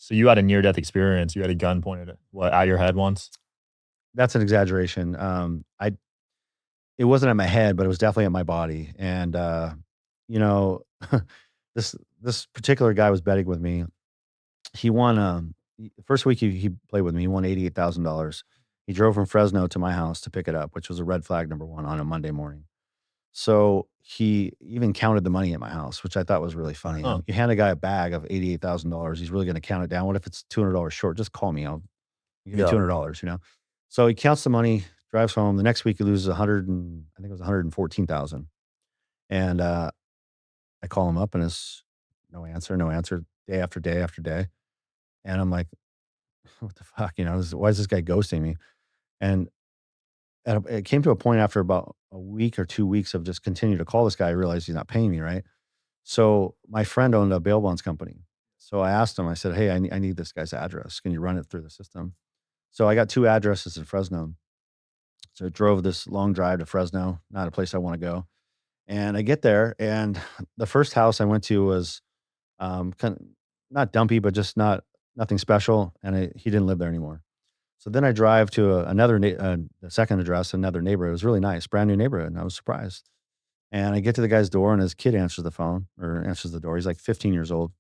So you had a near death experience. You had a gun pointed at what, at your head once? That's an exaggeration. It wasn't at my head, but it was definitely at my body. And you know, this particular guy was betting with me. He won the first week he played with me, he won $88,000. He drove from Fresno to my house to pick it up, which was a red flag number one on a Monday morning. So he even counted the money at my house, which I thought was really funny. Huh. You hand a guy a bag of $88,000, he's really going to count it down. What if it's $200 short? Just call me. I'll give you Yeah. $200. So he counts the money, drives home. The next week he loses 100 and I think it was 114,000. And I call him up and it's no answer, no answer, day after day after day. And I'm like, what the fuck? Why is this guy ghosting me? And it came to a point after about a week or 2 weeks of just continue to call this guy. I realized he's not paying me, right? So my friend owned a bail bonds company. So I asked him, I said, hey, I need this guy's address. Can you run it through the system? So I got two addresses in Fresno. So I drove this long drive to Fresno, not a place I want to go. And I get there, and the first house I went to was kind of not dumpy, but just nothing special. And he didn't live there anymore. So then I drive to the second address, another neighborhood. It was really nice, brand new neighborhood, and I was surprised. And I get to the guy's door, and his kid answers the phone or answers the door. He's like 15 years old,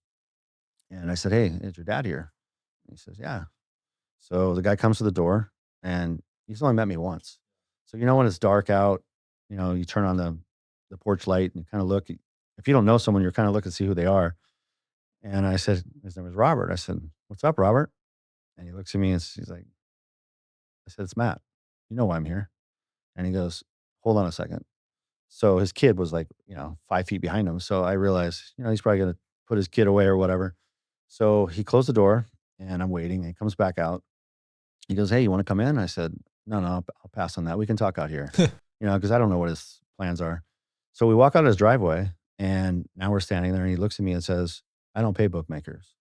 and I said, "Hey, is your dad here?" And he says, "Yeah." So the guy comes to the door, and he's only met me once. So when it's dark out, you turn on the porch light and you kind of look. If you don't know someone, you're kind of looking to see who they are. And I said, his name was Robert. I said, "What's up, Robert?" And he looks at me and he's like, I said, "It's Matt. You know why I'm here." And he goes, "Hold on a second." So his kid was like, 5 feet behind him. So I realized, he's probably going to put his kid away or whatever. So he closed the door and I'm waiting. And he comes back out. He goes, "Hey, you want to come in?" I said, "No, no, I'll pass on that. We can talk out here," because I don't know what his plans are. So we walk out his driveway and now we're standing there and he looks at me and says, "I don't pay bookmakers."